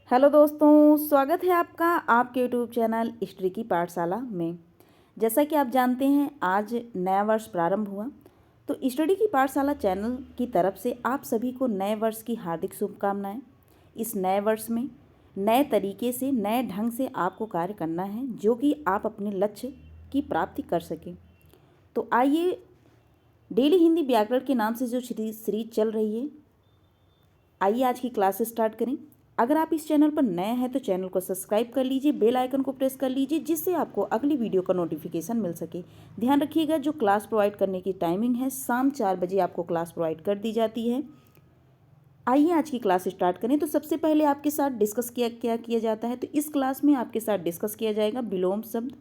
Hello दोस्तों, स्वागत है आपका आपके यूट्यूब चैनल हिस्ट्री की पाठशाला में। जैसा कि आप जानते हैं, आज नया वर्ष प्रारंभ हुआ, तो स्टडी की पाठशाला चैनल की तरफ से आप सभी को नए वर्ष की हार्दिक शुभकामनाएं। इस नए वर्ष में नए तरीके से, नए ढंग से आपको कार्य करना है, जो कि आप अपने लक्ष्य की प्राप्ति कर सकें। तो आइए, डेली हिंदी व्याकरण के नाम से जो सीरीज चल रही है, आइए आज की क्लास स्टार्ट करें। अगर आप इस चैनल पर नए हैं तो चैनल को सब्सक्राइब कर लीजिए, बेल आइकन को प्रेस कर लीजिए, जिससे आपको अगली वीडियो का नोटिफिकेशन मिल सके। ध्यान रखिएगा, जो क्लास प्रोवाइड करने की टाइमिंग है, शाम 4 बजे आपको क्लास प्रोवाइड कर दी जाती है। आइए आज की क्लास स्टार्ट करें। तो सबसे पहले आपके साथ डिस्कस क्या किया जाता है, तो इस क्लास में आपके साथ डिस्कस किया जाएगा विलोम शब्द,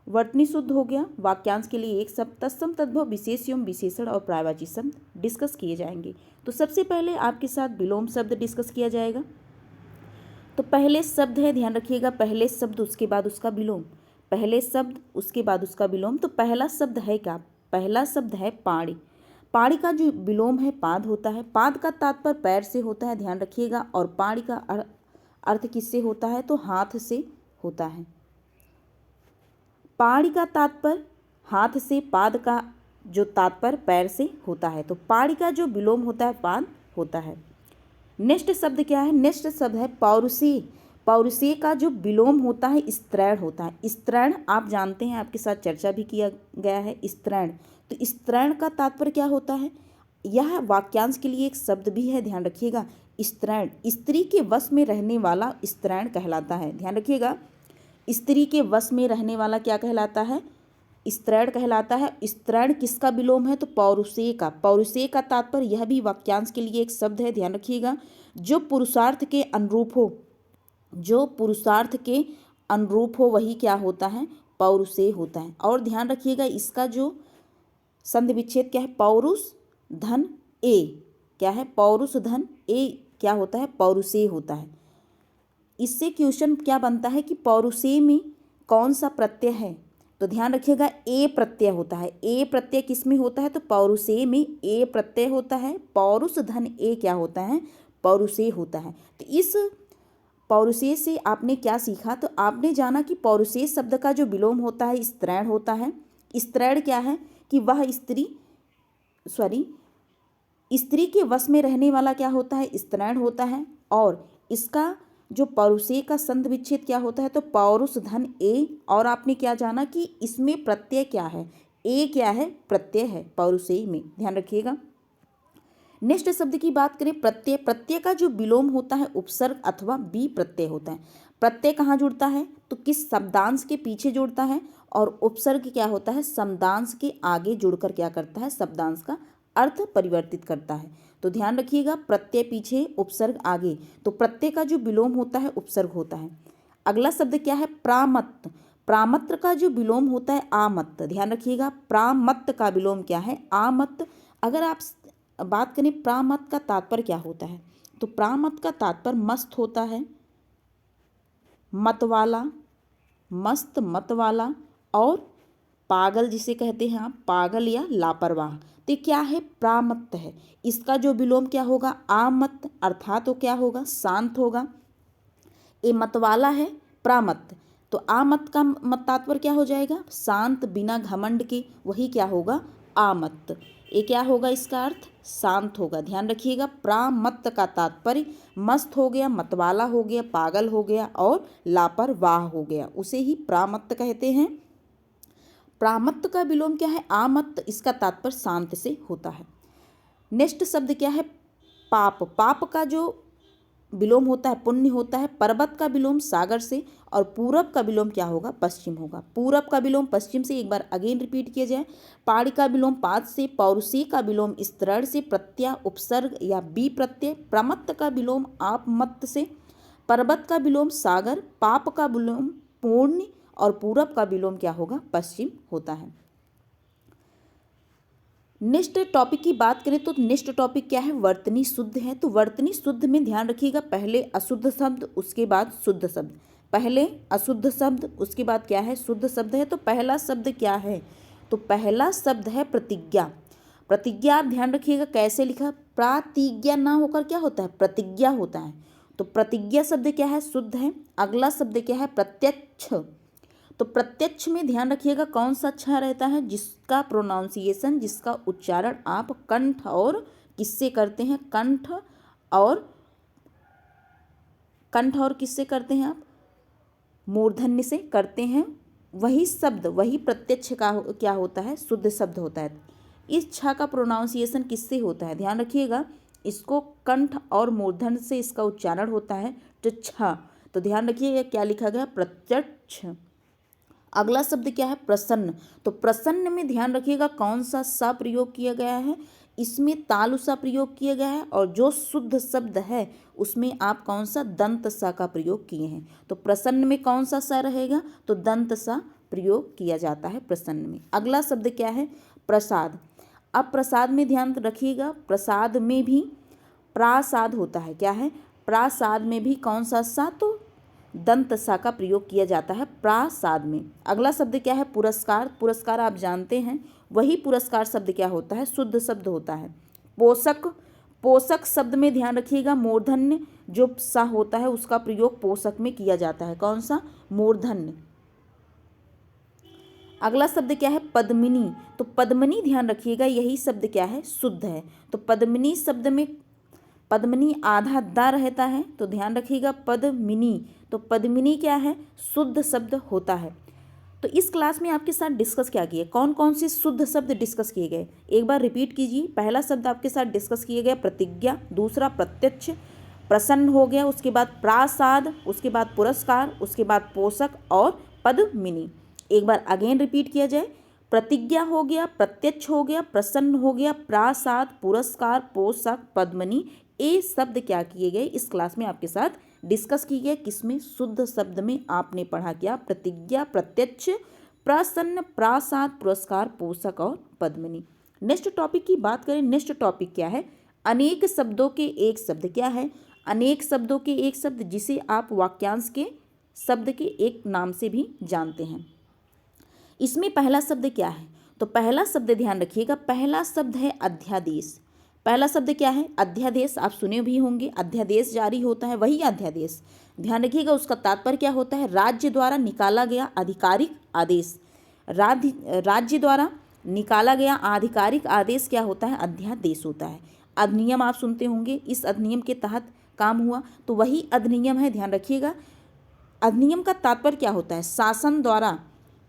वर्तनी शुद्ध हो गया, वाक्यांश के लिए एक शब्द, तत्सम तद्भव, विशेष एवं विशेषण और पर्यायवाची शब्द डिस्कस किए जाएंगे। तो सबसे पहले आपके साथ विलोम शब्द डिस्कस किया जाएगा। तो पहले शब्द है, ध्यान रखिएगा, पहले शब्द उसके बाद उसका विलोम, पहले शब्द उसके बाद उसका विलोम। तो पहला शब्द है क्या? पहला शब्द है पाड़ी। पाड़ी का जो विलोम है पाद होता है। पाद का तात्पर्य पैर से होता है, ध्यान रखिएगा। और पाड़ी का अर्थ किससे होता है? तो हाथ से होता है। पाड़ी का तात्पर्य हाथ से, पाद का जो तात्पर्य पैर से होता है। तो पाड़ी का जो विलोम होता है पाद होता है। नेक्स्ट शब्द क्या है? नेक्स्ट शब्द है पौरुषेय। पौरुषेय का जो विलोम होता है स्त्रैण होता है। स्त्रैण आप जानते हैं, आपके साथ चर्चा भी किया गया है। स्त्रैण, तो स्त्रैण का तात्पर्य क्या होता है? यह वाक्यांश के लिए एक शब्द भी है, ध्यान रखिएगा। स्त्रैण, स्त्री के वश में रहने वाला स्त्रैण कहलाता है। ध्यान रखिएगा, स्त्री के वश में रहने वाला क्या कहलाता है? स्त्रैण कहलाता है। स्त्रैण किसका विलोम है? तो पौरुषेय का। पौरुषेय का तात्पर्य यह भी वाक्यांश के लिए एक शब्द है, ध्यान रखिएगा। जो पुरुषार्थ के अनुरूप हो, जो पुरुषार्थ के अनुरूप हो, वही क्या होता है? पौरुषेय होता है। और ध्यान रखिएगा, इसका जो संधि विच्छेद क्या है? पौरुष धन ए क्या है? पौरुष धन ए क्या होता है? पौरुषेय होता है। इससे क्वेश्चन क्या बनता है कि पौरुषेय में कौन सा प्रत्यय है? तो ध्यान रखिएगा, ए प्रत्यय होता है। ए प्रत्यय किस में होता है? तो पौरुषेय में ए प्रत्यय होता है। पौरुष धन ए क्या होता है? पौरुषेय होता है। तो इस पौरुषेय से आपने क्या सीखा? तो आपने जाना कि पौरुषेय शब्द का जो विलोम होता है स्त्रैण होता है। स्त्रैण क्या है? कि वह स्त्री के वश में रहने वाला क्या होता है? स्त्रैण होता है। और इसका जो पौरुषेय का संधि विच्छेद क्या होता है? तो पौरुष धन ए। और आपने क्या जाना कि इसमें प्रत्यय क्या है? ए क्या है? प्रत्यय है पौरुषेय में, ध्यान रखिएगा। नेक्स्ट शब्द की बात करें, प्रत्यय। प्रत्यय का जो विलोम होता है उपसर्ग अथवा बी प्रत्यय होता है। प्रत्यय कहाँ जुड़ता है? तो किस शब्दांश के पीछे जुड़ता है। और उपसर्ग क्या होता है? शब्दांश के आगे जुड़कर क्या करता है? शब्दांश का अर्थ परिवर्तित करता है। तो ध्यान रखिएगा, प्रत्यय पीछे, उपसर्ग आगे। तो प्रत्यय का जो विलोम होता है उपसर्ग होता है। अगला शब्द क्या है? प्रामत्त। प्रामत्र का जो विलोम होता है आमत्त। ध्यान रखिएगा, प्रामत्त का विलोम क्या है? आमत्त। अगर आप बात करें प्रामत्त का तात्पर्य क्या होता है, तो प्रामत्त का तात्पर्य मस्त होता है, मतवाला, मस्त, मतवाला, और पागल जिसे कहते हैं आप, पागल या लापरवाह। तो क्या है? प्रामत्त है। इसका जो विलोम क्या होगा? आमत्त, अर्थात तो क्या होगा? शांत होगा। ये मतवाला है प्रामत्त, तो आमत्त का तात्पर्य क्या हो जाएगा? शांत, बिना घमंड के, वही क्या होगा? आमत्त। ये क्या होगा? इसका अर्थ शांत होगा। ध्यान रखिएगा, प्रामत्त का तात्पर्य मस्त हो गया, मतवाला हो गया, पागल हो गया और लापरवाह हो गया, उसे ही प्रामत्त कहते हैं। प्रामत्त का विलोम क्या है? आमत्त। इसका तात्पर्य शांत से होता है। नेक्स्ट शब्द क्या है? पाप। पाप का जो विलोम होता है पुण्य होता है। पर्वत का विलोम सागर से। और पूरब का विलोम क्या होगा? पश्चिम होगा। पूरब का विलोम पश्चिम से। एक बार अगेन रिपीट किया जाए, पाड़ी का विलोम पाद से, पौरुषेय का विलोम स्त्रण से, प्रत्यय उपसर्ग या बी प्रत्यय, प्रमत्त का विलोम आपमत्त से, पर्वत का विलोम सागर, पाप का विलोम पुण्य, और पूरब का विलोम क्या होगा? पश्चिम होता है। नेक्स्ट टॉपिक की बात करें तो नेक्स्ट टॉपिक क्या है? वर्तनी शुद्ध है। तो वर्तनी शुद्ध में ध्यान रखिएगा, पहले अशुद्ध शब्द उसके बाद शुद्ध शब्द। पहले अशुद्ध शब्द उसके बाद क्या है? शुद्ध शब्द है। तो पहला शब्द क्या है? तो पहला शब्द है प्रतिज्ञा। प्रतिज्ञा आप ध्यान रखिएगा कैसे लिखा? प्रातिज्ञा ना होकर क्या होता है? प्रतिज्ञा होता है। तो प्रतिज्ञा शब्द क्या है? शुद्ध है। अगला शब्द क्या है? प्रत्यक्ष। तो प्रत्यक्ष में ध्यान रखिएगा कौन सा अच्छा रहता है? जिसका प्रोनाउंसिएशन, जिसका उच्चारण आप कंठ और किससे करते हैं? कंठ और किससे करते हैं आप? मूर्धन्य से करते हैं। वही शब्द, वही प्रत्यक्ष का क्या होता है? शुद्ध शब्द होता है। इस छ का प्रोनाउंसिएशन किससे होता है? ध्यान रखिएगा, इसको कंठ और मूर्धन्य से इसका उच्चारण होता है, तो छ। तो ध्यान रखिएगा क्या लिखा गया? प्रत्यक्ष। अगला शब्द क्या है? प्रसन्न। तो प्रसन्न में ध्यान रखिएगा कौन सा सा प्रयोग किया गया है? इसमें तालु सा प्रयोग किया गया है, और जो शुद्ध शब्द है उसमें आप कौन सा? दंत सा का प्रयोग किए हैं। तो प्रसन्न में कौन सा सा रहेगा? तो दंत सा प्रयोग किया जाता है प्रसन्न में। अगला शब्द क्या है? प्रसाद। अब प्रसाद में ध्यान रखिएगा, प्रसाद में भी प्रासाद होता है। क्या है? प्रासाद में भी कौन सा सा? तो दंत सा का प्रयोग किया जाता है प्रासाद में। अगला शब्द क्या है? पुरस्कार। पुरस्कार आप जानते हैं, वही पुरस्कार शब्द क्या होता है? शुद्ध शब्द होता है। पोषक। पोषक शब्द में ध्यान रखिएगा मूर्धन्य जो सा होता है उसका प्रयोग पोषक में किया जाता है। कौन सा? मूर्धन्य। अगला शब्द क्या है? पद्मिनी। तो पद्मिनी ध्यान रखिएगा यही शब्द क्या है? शुद्ध है। तो पद्मिनी शब्द में पद्मिनी आधा दा रहता है, तो ध्यान रखिएगा पद्मिनी। तो पद्मिनी क्या है? शुद्ध शब्द होता है। तो इस क्लास में आपके साथ डिस्कस क्या किए? कौन कौन से शुद्ध शब्द डिस्कस किए गए? एक बार रिपीट कीजिए। पहला शब्द आपके साथ डिस्कस किए गए प्रतिज्ञा, दूसरा प्रत्यक्ष, प्रसन्न हो गया, उसके बाद प्रासाद, उसके बाद पुरस्कार, उसके बाद पोषक और पद्मिनी। एक बार अगेन रिपीट किया जाए। प्रतिज्ञा हो गया, प्रत्यक्ष हो गया, प्रसन्न हो गया, प्रासाद, पुरस्कार, पोषक, पद्मिनी। ये शब्द क्या किए गए? इस क्लास में आपके साथ डिस्कस किए गए। किसमें? शुद्ध शब्द में आपने पढ़ा क्या? प्रतिज्ञा, प्रत्यक्ष, प्रसन्न, प्रासाद, पुरस्कार, पोषक और पद्मिनी। नेक्स्ट टॉपिक की बात करें। नेक्स्ट टॉपिक क्या है? अनेक शब्दों के एक शब्द। क्या है? अनेक शब्दों के एक शब्द, जिसे आप वाक्यांश के शब्द के एक नाम से भी जानते हैं। इसमें पहला शब्द क्या है? तो पहला शब्द ध्यान रखिएगा, पहला शब्द है अध्यादेश। पहला शब्द क्या है? अध्यादेश। आप सुने भी होंगे, अध्यादेश जारी होता है, वही अध्यादेश। ध्यान रखिएगा उसका तात्पर्य क्या होता है? राज्य द्वारा निकाला गया आधिकारिक आदेश। राज्य द्वारा निकाला गया आधिकारिक आदेश क्या होता है? अध्यादेश होता है। अधिनियम आप सुनते होंगे, इस अधिनियम के तहत काम हुआ, तो वही अधिनियम है। ध्यान रखिएगा अधिनियम का तात्पर्य क्या होता है? शासन द्वारा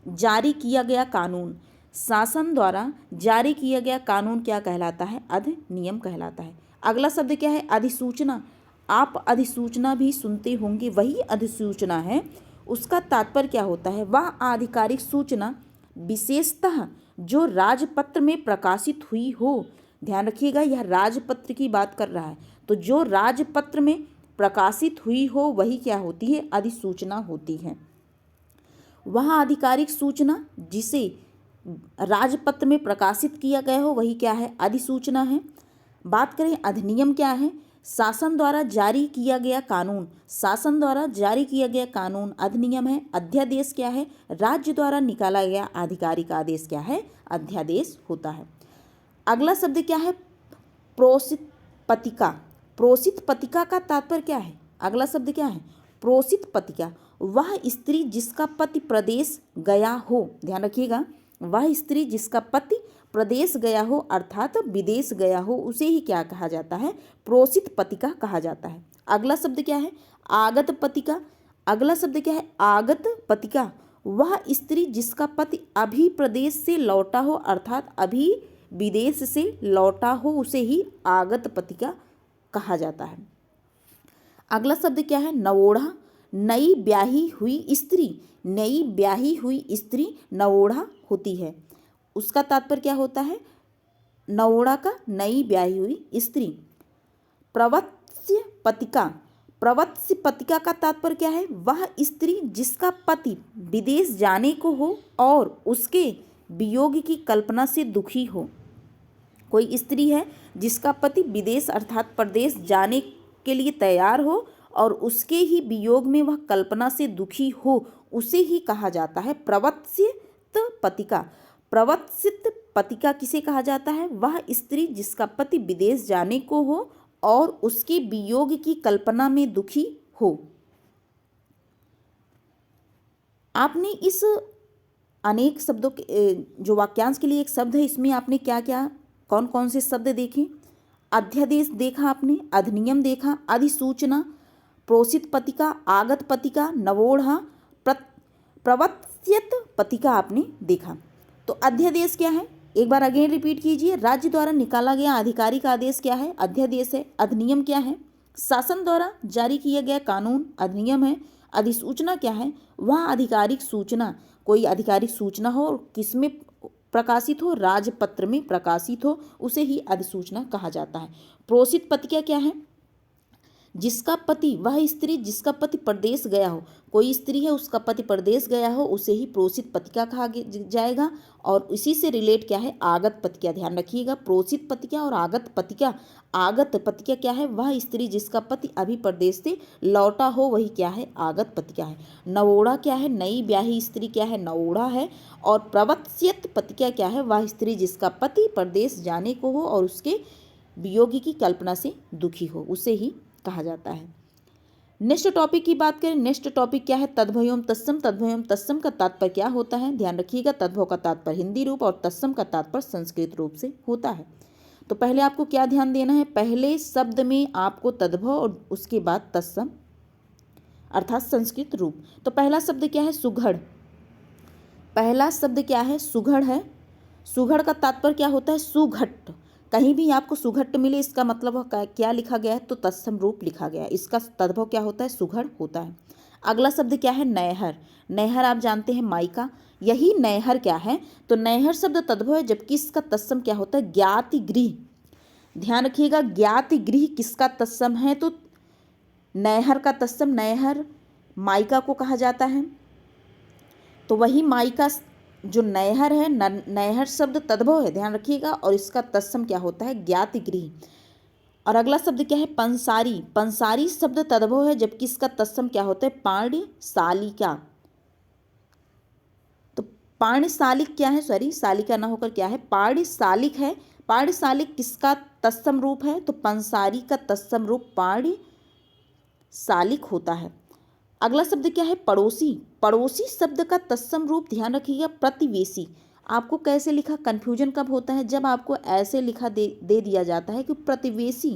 जारी किया गया कानून। शासन द्वारा जारी किया गया कानून क्या कहलाता है? अधिनियम कहलाता है। अगला शब्द क्या है? अधिसूचना। आप अधिसूचना भी सुनते होंगे, वही अधिसूचना है। उसका तात्पर्य क्या होता है? वह आधिकारिक सूचना विशेषतः जो राजपत्र में प्रकाशित हुई हो। ध्यान रखिएगा यह राजपत्र की बात कर रहा है, तो जो राजपत्र में प्रकाशित हुई हो वही क्या होती है? अधिसूचना होती है। वह आधिकारिक सूचना जिसे राजपत्र में प्रकाशित किया गया हो वही क्या है? अधिसूचना है। बात करें अधिनियम क्या है? शासन द्वारा जारी किया गया कानून। शासन द्वारा जारी किया गया कानून अधिनियम है। अध्यादेश क्या है? राज्य द्वारा निकाला गया आधिकारिक आदेश क्या है? अध्यादेश होता है। अगला शब्द क्या है? प्रोषित पत्रिका। प्रोषित पत्रिका का तात्पर्य क्या है? अगला शब्द क्या है? प्रोषित पत्रिका। वह स्त्री जिसका पति प्रदेश गया हो। ध्यान रखिएगा, वह स्त्री जिसका पति प्रदेश गया हो अर्थात विदेश गया हो, उसे ही क्या कहा जाता है? प्रोषित पत्रिका कहा जाता है। अगला शब्द क्या है? आगत पत्रिका। अगला शब्द क्या है? आगत पत्रिका। वह स्त्री जिसका पति अभी प्रदेश से लौटा हो अर्थात अभी विदेश से लौटा हो, उसे ही आगत पत्रिका कहा जाता है। अगला शब्द क्या है? नवोढ़ा। नई ब्याही हुई स्त्री। नई ब्याही हुई स्त्री नवोढ़ा होती है। उसका तात्पर्य क्या होता है? नवोढ़ा का नई ब्याही हुई स्त्री। प्रवत्स्य पत्रिका। प्रवत्स्य पत्रिका का तात्पर्य क्या है? वह स्त्री जिसका पति विदेश जाने को हो और उसके वियोग की कल्पना से दुखी हो। कोई स्त्री है जिसका पति विदेश अर्थात प्रदेश जाने के लिए तैयार हो और उसके ही वियोग में वह कल्पना से दुखी हो, उसे ही कहा जाता है प्रवत्सित पत्रिका। प्रवत्सित पत्रिका किसे कहा जाता है? वह स्त्री जिसका पति विदेश जाने को हो और उसके वियोग की कल्पना में दुखी हो। आपने इस अनेक शब्दों के जो वाक्यांश के लिए एक शब्द है, इसमें आपने क्या क्या कौन कौन से शब्द देखे? अध्यादेश देखा आपने, अधिनियम देखा, अधिसूचना, प्रोसित पत्रिका, आगत पत्रिका, नवोढ़ा, प्रवर्त्यत पत्रिका आपने देखा। तो अध्यादेश क्या है, एक बार अगेन रिपीट कीजिए। राज्य द्वारा निकाला गया आधिकारिक आदेश क्या है? अध्यादेश है। अधिनियम क्या है? शासन द्वारा जारी किया गया कानून अधिनियम है। अधिसूचना क्या है? वह आधिकारिक सूचना, कोई आधिकारिक सूचना हो और किसमें प्रकाशित हो? राजपत्र में प्रकाशित हो, उसे ही अधिसूचना कहा जाता है। प्रोसित पत्रिका क्या है? जिसका पति, वह स्त्री जिसका पति परदेश गया हो, कोई स्त्री है उसका पति परदेश गया हो, उसे ही प्रोसित पत्रिका कहा जाएगा। और इसी से रिलेट क्या है? आगत पत्रिका। ध्यान रखिएगा, प्रोसित पत्रिका और आगत पत्रिका। आगत पत्रिका क्या है? वह स्त्री जिसका पति अभी परदेश से लौटा हो, वही क्या है? आगत पत्रिका है। नवोढ़ा क्या है? नई ब्याही स्त्री क्या है? नवोढ़ा है। और प्रवर्त्यत पत्रिका क्या है? वह स्त्री जिसका पति परदेश जाने को हो और उसके वियोग की कल्पना से दुखी हो, उसे ही कहा जाता है। नेक्स्ट टॉपिक की बात करें, नेक्स्ट टॉपिक क्या है? तद्भव एवं तत्सम। तद्भव एवं तत्सम का तात्पर्य क्या होता है? ध्यान रखिएगा, तद्भव का तात्पर्य हिंदी रूप और तत्सम का तात्पर्य संस्कृत रूप से होता है। तो पहले आपको क्या ध्यान देना है? पहले शब्द में आपको तद्भव और उसके बाद तत्सम अर्थात संस्कृत रूप। तो पहला शब्द क्या है? सुघड़। पहला शब्द क्या है? सुघड़ है। सुघड़ का तात्पर्य क्या होता है? सुघट्ट। कहीं भी आपको सुघट्ट मिले, इसका मतलब क्या लिखा गया है? तो तत्सम रूप लिखा गया है। इसका तद्भव क्या होता है? सुघड़ होता है। अगला शब्द क्या है? नैहर। नैहर आप जानते हैं मायका, यही नैहर क्या है? तो नैहर शब्द तद्भव है, जबकि इसका तत्सम क्या होता है? ज्ञाति गृह। ध्यान रखिएगा, ज्ञाति गृह किसका तत्सम है? तो नैहर का तत्सम नैहर मायका को कहा जाता है। तो वही मायका जो नैहर है, नैहर शब्द तद्भव है, ध्यान रखिएगा, और इसका तत्सम क्या होता है? ज्ञाति गृह। और अगला शब्द क्या है? पंसारी। पंसारी शब्द तद्भव है, जबकि इसका तत्सम क्या होता है? पाण्यशालिका। तो पाण्यशालिक क्या है? सॉरी, शालिका ना होकर क्या है? पाण्यशालिक है। पाण्यशालिक किसका तत्सम रूप है? तो पंसारी का तत्सम रूप पाण्यशालिक होता है। अगला शब्द क्या है? पड़ोसी। पड़ोसी शब्द का तत्सम रूप ध्यान रखिएगा प्रतिवेशी। आपको कैसे लिखा, कन्फ्यूजन कब होता है? जब आपको ऐसे लिखा दे दिया जाता है कि प्रतिवेशी।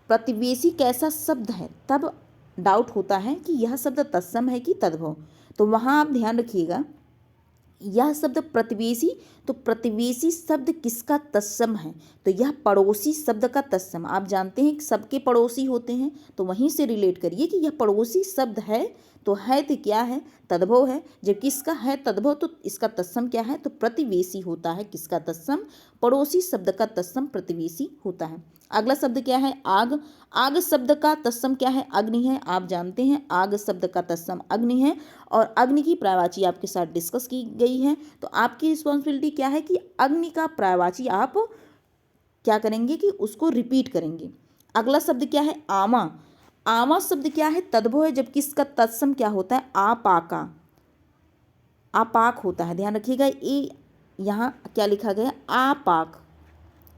प्रतिवेशी कैसा शब्द है, तब डाउट होता है कि यह शब्द तत्सम है कि तद्भव। तो वहाँ आप ध्यान रखिएगा, यह शब्द प्रतिवेशी, तो प्रतिवेशी शब्द किसका तत्सम है? तो यह पड़ोसी शब्द का तत्सम। आप जानते हैं कि सबके पड़ोसी होते हैं, तो वहीं से रिलेट करिए कि यह पड़ोसी शब्द है, तो है तो क्या है? तद्भव है। जबकि इसका है तद्भव, तो इसका तत्सम क्या है? तो प्रतिवेशी होता है। किसका तत्सम? पड़ोसी शब्द का तत्सम प्रतिवेशी होता है। अगला शब्द क्या है? आग। आग शब्द का तत्सम क्या है? अग्नि है। आप जानते हैं आग शब्द का तत्सम अग्नि है, और अग्नि की पर्यायवाची आपके साथ डिस्कस की गई है। तो आपकी रिस्पॉन्सिबिलिटी क्या है कि अग्नि का पर्यायवाची आप क्या करेंगे कि उसको रिपीट करेंगे। अगला शब्द क्या है? आमा। आमा शब्द क्या है? तद्भव है, जबकि इसका तत्सम क्या होता है? आपाका। आपाक होता है। ध्यान रखिएगा, ये यहाँ क्या लिखा गया? आपाक।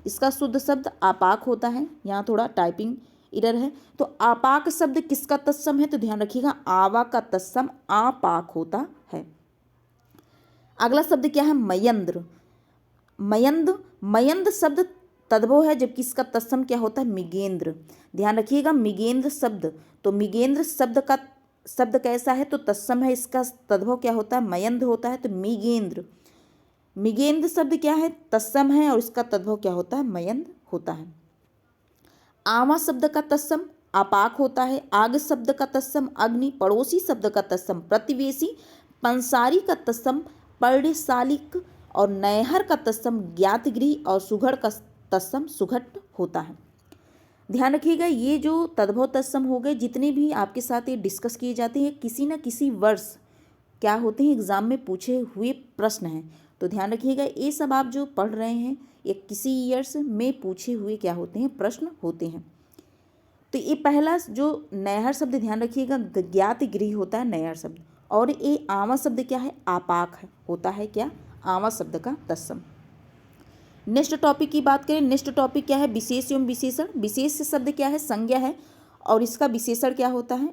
इसका शुद्ध शब्द आपाक होता है। यहाँ थोड़ा टाइपिंग इरर है। तो आपाक शब्द किसका तत्सम है? तो ध्यान रखिएगा, आवा का तत्सम आपाक होता है। अगला शब्द क्या है? मयंद्र। मयंद। मयंद शब्द तद्भव है, जबकि इसका तत्सम क्या होता है? मिगेंद्र। ध्यान रखिएगा, मिगेंद्र शब्द, तो मिगेंद्र शब्द का शब्द कैसा है? तो तत्सम है, इसका तद्भव क्या होता है? मयंद होता है। तो मिगेंद्र। मिगेंद्र शब्द क्या है? तत्सम है, और इसका तद्भव क्या होता है? मयंद होता है। आमा शब्द का तत्सम आपाक होता है। आग शब्द का तत्सम अग्नि। पड़ोसी शब्द का तत्सम प्रतिवेशी। पंसारी का तत्सम पर्णशालिक, और नैहर का तत्सम ज्ञातगृह, और सुघड़ का तत्सम सुघट्ट होता है। ध्यान रखिएगा, ये जो तद्भव तत्सम हो गए, जितने भी आपके साथ ये डिस्कस किए जाते हैं, किसी न किसी वर्ष क्या होते हैं? एग्जाम में पूछे हुए प्रश्न हैं। तो ध्यान रखिएगा, ये सब आप जो पढ़ रहे हैं, ये किसी ईयर्स में पूछे हुए क्या होते हैं? प्रश्न होते हैं। तो ये पहला जो नैहर शब्द, ध्यान रखिएगा, ज्ञात गृह होता है नैहर शब्द। और ये आवा शब्द क्या है? आपाक है, होता है क्या? आवा शब्द का तत्सम। नेक्स्ट टॉपिक की बात करें, नेक्स्ट टॉपिक क्या है, विशेष एवं विशेषण। विशेष शब्द क्या है, संज्ञा है, और इसका विशेषण क्या होता है,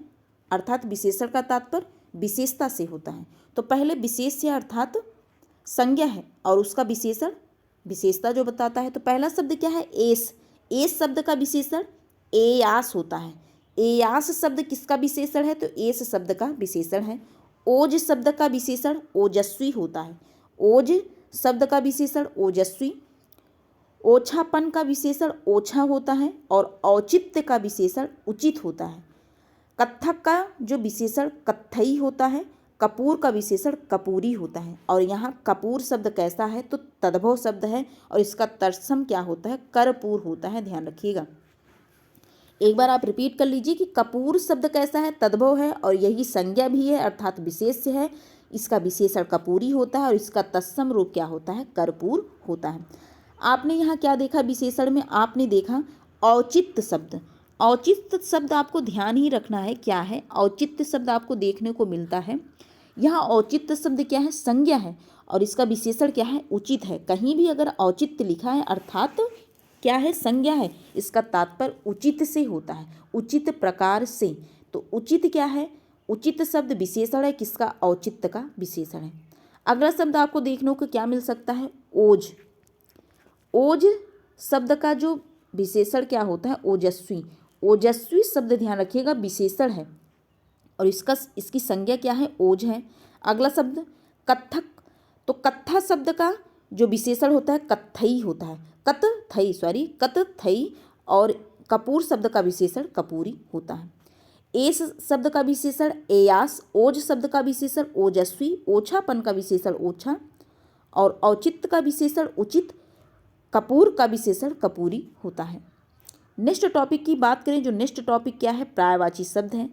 अर्थात विशेषण का तात्पर्य विशेषता से होता है। तो पहले विशेष से अर्थात संज्ञा है और उसका विशेषण विशेषता जो बताता है। तो पहला शब्द क्या है, एस। एस शब्द का विशेषण एयास होता है। एयास शब्द किसका विशेषण है, तो एस शब्द का विशेषण है। ओज शब्द का विशेषण ओजस्वी होता है। ओज शब्द का विशेषण ओजस्वी। ओछापन का विशेषण ओछा होता है और औचित्य का विशेषण उचित होता है। कत्थक का जो विशेषण कत्थई होता है, कपूर का विशेषण कपूरी होता है। और यहाँ कपूर शब्द कैसा है, तो तद्भव शब्द है और इसका तत्सम क्या होता है, कर्पूर होता है, ध्यान रखिएगा। एक बार आप रिपीट कर लीजिए कि कपूर शब्द कैसा है, तद्भव है और यही संज्ञा भी है अर्थात विशेष्य है। इसका विशेषण कपूरी होता है और इसका तत्सम रूप क्या होता है, कर्पूर होता है। आपने यहाँ क्या देखा विशेषण में, आपने देखा औचित्य शब्द। औचित्य शब्द आपको ध्यान ही रखना है क्या है, औचित्य शब्द आपको देखने को मिलता है। यहाँ औचित्य शब्द क्या है, संज्ञा है और इसका विशेषण क्या है, उचित है। कहीं भी अगर औचित्य लिखा है अर्थात क्या है, संज्ञा है, इसका तात्पर्य उचित से होता है, उचित प्रकार से। तो उचित क्या है, उचित शब्द विशेषण है, किसका, औचित्य का विशेषण है। अगला शब्द आपको देखने को क्या मिल सकता है, ओज। ओज शब्द का जो विशेषण क्या होता है, ओजस्वी। ओजस्वी शब्द ध्यान रखिएगा विशेषण है और इसकी संज्ञा क्या है, ओज है। अगला शब्द कत्थक। तो कत्था शब्द का जो विशेषण होता है कत्थई होता है, कत्थई। और कपूर शब्द का विशेषण कपूरी होता है। एस शब्द का विशेषण एयास। ओज शब्द का विशेषण ओजस्वी। ओछापन का विशेषण ओछा और औचित्य का विशेषण उचित। कपूर का विशेषण कपूरी होता है। नेक्स्ट टॉपिक की बात करें, जो नेक्स्ट टॉपिक क्या है, पर्यायवाची शब्द है।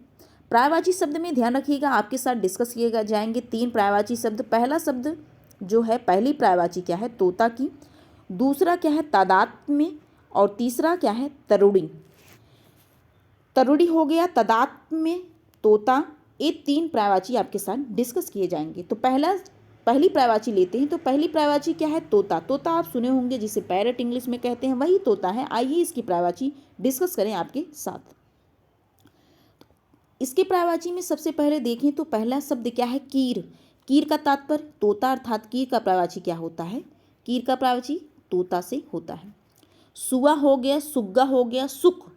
पर्यायवाची शब्द में ध्यान रखिएगा, आपके साथ डिस्कस किए जाएंगे 3 पर्यायवाची शब्द। पहला शब्द जो है, पहली पर्यायवाची क्या है, तोता की। दूसरा क्या है, तादात्म्य। और तीसरा क्या है, तरुणी। तरुणी हो गया, तादात्म्य, तोता, ये 3 पर्यायवाची आपके साथ डिस्कस किए जाएंगे। तो पहली पर्यायवाची लेते हैं। तो पहली पर्यायवाची क्या है, तोता। तोता आप सुने होंगे, जिसे पैरट इंग्लिश में कहते हैं, वही तोता है। आइए इसकी पर्यायवाची डिस्कस करें आपके साथ। इसके पर्यायवाची में सबसे पहले देखें तो पहला शब्द क्या है, कीर। कीर का तात्पर्य तोता अर्थात कीर का पर्यायवाची क्या होता है, कीर का पर्यायवाची तोता से होता है। सुआ हो गया, सुग्गा हो गया, सुख।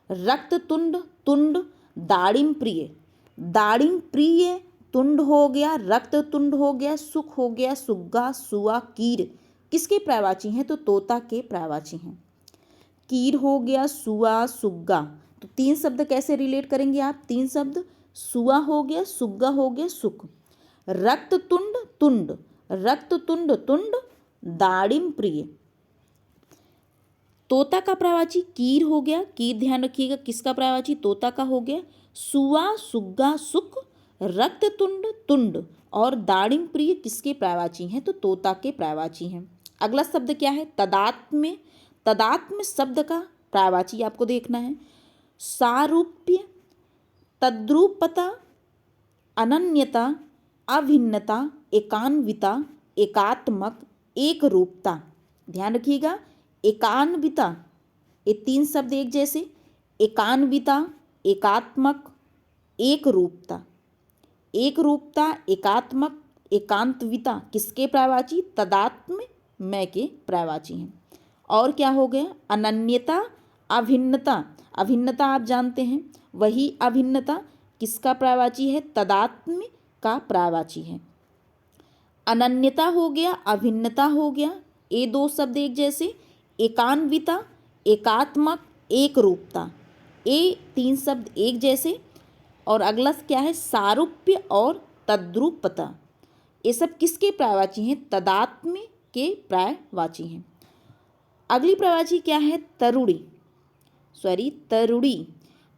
रक्ततुंड, तुंड, दाड़िम प्रिय। दाड़िम प्रिय तुंड हो गया, रक्ततुंड हो गया, सुख हो गया, सुग्गा, सुआ, कीर किसके पर्यायवाची हैं, तो तोता के पर्यायवाची हैं। कीर हो गया, सुआ, सुग्गा। तो 3 शब्द कैसे रिलेट करेंगे आप, 3 शब्द, सुआ हो गया, सुग्गा हो गया, सुख। रक्ततुंड, तुंड, रक्ततुंड, तुंड, दाड़िम प्रिय। तोता का पर्यायवाची कीर हो गया, कीर ध्यान रखिएगा किसका पर्यायवाची, तोता का हो गया। सुआ, सुग्गा, सुख, रक्ततुंड, तुंड और दाड़िम प्रिय किसके पर्यायवाची हैं, तो तोता के पर्यायवाची हैं। अगला शब्द क्या है, तदात्म्य। तदात्म्य शब्द का पर्यायवाची आपको देखना है। सारूप्य, तद्रूपता, अनन्यता, अभिन्नता, एकान्विता, एकात्मक, एक रूपता। ध्यान रखिएगा, एकान्विता, ये 3 शब्द एक जैसे, एकान्विता, एकात्मक, एक रूपता। एक रूपता, एकात्मक, एकांतविता किसके पर्यायवाची, तदात्म्य मैं के पर्यायवाची हैं। और क्या हो गया, अनन्यता, अभिन्नता। अभिन्नता आप जानते हैं, वही अभिन्नता किसका पर्यायवाची है, तदात्म्य का पर्यायवाची है। अनन्यता हो गया, अभिन्नता हो गया, ये 2 शब्द एक जैसे। एकान्विता, एकात्मक, एक रूपता, ये 3 शब्द एक जैसे। और अगला क्या है, सारूप्य और तद्रूपता, ये सब किसके पर्यायवाची हैं, तदात्म्य के पर्यायवाची हैं। अगली पर्यायवाची क्या है, तरुणी।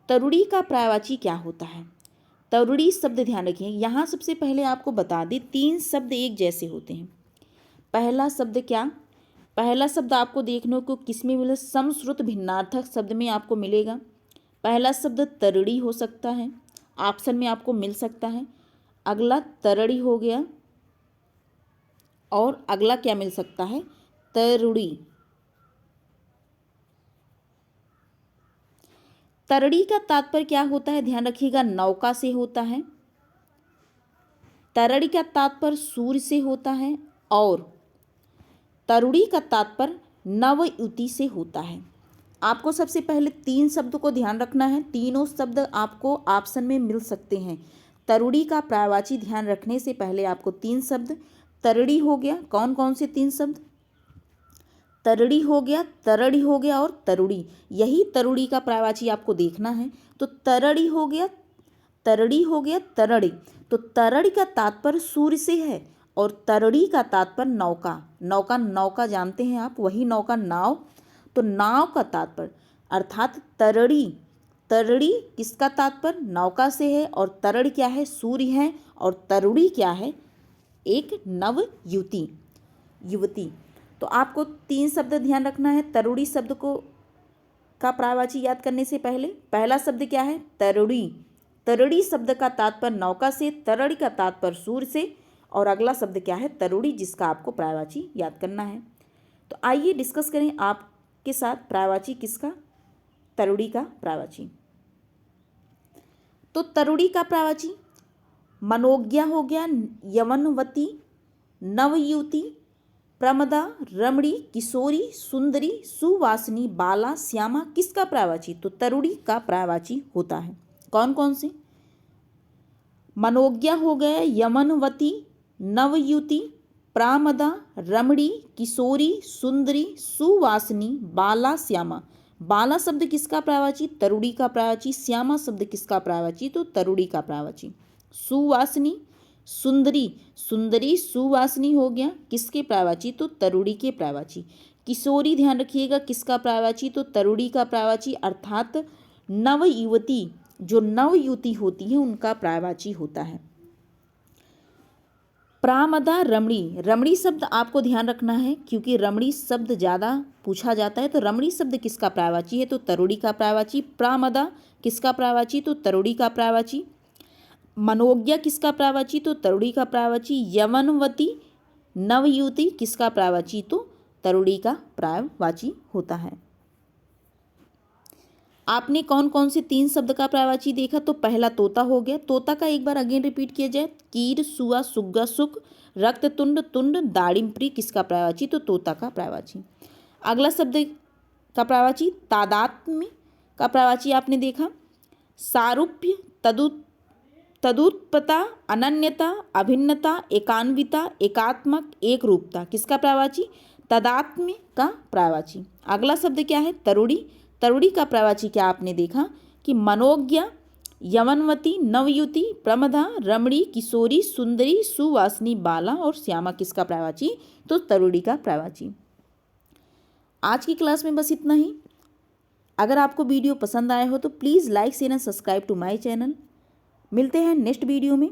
तरुणी का पर्यायवाची क्या होता है, तरुणी शब्द ध्यान रखिए। यहाँ सबसे पहले आपको बता दें 3 शब्द एक जैसे होते हैं। पहला शब्द क्या, पहला शब्द आपको देखने को किस में मिले, समश्रुत भिन्नार्थक शब्द में आपको मिलेगा। पहला शब्द तरुणी हो सकता है, ऑप्शन में आपको मिल सकता है। अगला तरड़ी हो गया और अगला क्या मिल सकता है, तरुड़ी। तरड़ी का तात्पर्य क्या होता है, ध्यान रखिएगा, नौका से होता है। तरड़ी का तात्पर्य सूर्य से होता है और तरुड़ी का तात्पर्य नवयुति से होता है। आपको सबसे पहले 3 शब्द को ध्यान रखना है। तीनों शब्द आपको ऑप्शन में मिल सकते हैं। तरुड़ी का पर्यायवाची ध्यान रखने से पहले आपको 3 शब्द, तरड़ी हो गया, कौन कौन से 3 शब्द, तरड़ी हो गया, तरड़ी हो गया और तरुड़ी। यही तरुड़ी का पर्यायवाची आपको देखना है। तो तरड़ी हो गया, तरड़ी हो गया, तरड़ी। तो तरड़ी का तात्पर्य सूर्य से है और तरड़ी का तात्पर्य नौका। नौका, नौका जानते हैं आप, वही नौका, नाव। तो नाव का तात्पर्य अर्थात तरड़ी। तरड़ी किसका तात्पर्य, नौका से है और तरड़ क्या है, सूर्य है, और तरुड़ी क्या है, एक नव युवती, युवती। तो आपको 3 शब्द ध्यान रखना है। तरुड़ी शब्द को का पर्यायवाची याद करने से पहले पहला शब्द क्या है, तरुड़ी। तरुड़ी शब्द का तात्पर्य नौका से, तरड़ का तात्पर्य सूर्य से, और अगला शब्द क्या है, तरुड़ी, जिसका आपको पर्यायवाची याद करना है। तो आइए डिस्कस करें आपके साथ पर्यायवाची किसका, तरुड़ी का पर्यायवाची। तो तरुड़ी का पर्यायवाची मनोज्ञा हो गया, यवनवती, नवयुवती, प्रमदा, रमणी, किशोरी, सुंदरी, सुवासिनी, बाला, श्यामा, किसका पर्यायवाची, तो तरुड़ी का पर्यायवाची होता है। कौन कौन से, मनोज्ञा हो गया, यमनवती, नवयुवती, प्रामदा, रमणी, किशोरी, सुंदरी, सुवासिनी, बाला, श्यामा। बाला शब्द किसका पर्यायवाची, तरुड़ी का पर्यायवाची। श्यामा शब्द किसका पर्यायवाची, तो तरुड़ी का पर्यायवाची। सुवासिनी, सुंदरी, सुंदरी, सुवासिनी हो गया किसके पर्यायवाची, तो तरुड़ी के पर्यायवाची। किशोरी ध्यान रखिएगा किसका पर्यायवाची, तो तरुड़ी का पर्यायवाची, अर्थात नवयुवती, जो नवयुवती होती है उनका पर्यायवाची होता है। प्रामदा, रमणी। रमणी शब्द आपको ध्यान रखना है क्योंकि रमणी शब्द ज़्यादा पूछा जाता है। तो रमणी शब्द किसका पर्यायवाची है, तो तरुड़ी का पर्यायवाची। प्रामदा किसका पर्यायवाची, तो तरुड़ी का पर्यायवाची। मनोज्ञा किसका पर्यायवाची, तो तरुड़ी का पर्यायवाची। यवनवती, नवयुवती किसका पर्यायवाची, तो तरुड़ी का पर्यायवाची होता है। आपने कौन कौन से 3 शब्द का पर्यायवाची देखा, तो पहला तोता हो गया। तोता का एक बार अगेन रिपीट किया जाए, कीर, सुआ, सुग्गा, सुक, रक्ततुंड, तुंड, दाड़िमप्री किसका पर्यायवाची, तो तोता का पर्यायवाची। अगला शब्द का पर्यायवाची तादात्म्य का पर्यायवाची आपने देखा, सारूप्य, तदुत्पता, अनन्यता, अभिन्नता, एकान्विता, एकात्मक, एक रूपता किसका पर्यायवाची, तदात्म्य का पर्यायवाची। अगला शब्द क्या है, तरुड़ी। तरुड़ी का पर्यायवाची क्या आपने देखा कि मनोज्ञा, यवनवती, नवयुवती, प्रमदा, रमणी, किशोरी, सुंदरी, सुवासिनी, बाला और श्यामा किसका पर्यायवाची, तो तरुड़ी का पर्यायवाची। आज की क्लास में बस इतना ही। अगर आपको वीडियो पसंद आया हो तो please like, share and subscribe to my channel. मिलते हैं नेक्स्ट वीडियो में।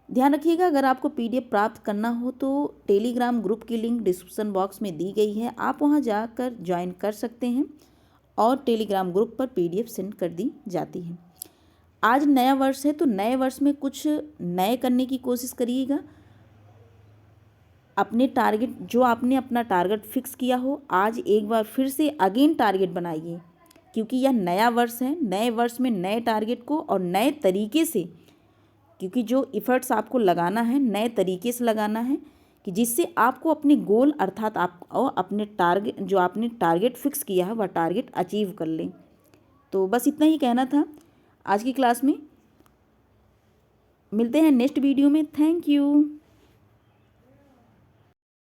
ध्यान रखिएगा अगर आपको PDF प्राप्त करना हो तो टेलीग्राम ग्रुप की लिंक डिस्क्रिप्शन बॉक्स में दी गई है, आप वहां जाकर ज्वाइन कर सकते हैं और टेलीग्राम ग्रुप पर PDF सेंड कर दी जाती है। आज नया वर्ष है तो नए वर्ष में कुछ नए करने की कोशिश करिएगा। अपने टारगेट, जो आपने अपना टारगेट फिक्स किया हो, आज एक बार फिर से अगेन टारगेट बनाइए क्योंकि यह नया वर्ष है। नए वर्ष में नए टारगेट को और नए तरीके से, क्योंकि जो इफ़र्ट्स आपको लगाना है नए तरीके से लगाना है कि जिससे आपको अपने गोल अर्थात आप और अपने टारगेट, जो आपने टारगेट फिक्स किया है वह टारगेट अचीव कर लें। तो बस इतना ही कहना था आज की क्लास में। मिलते हैं नेक्स्ट वीडियो में। Thank you.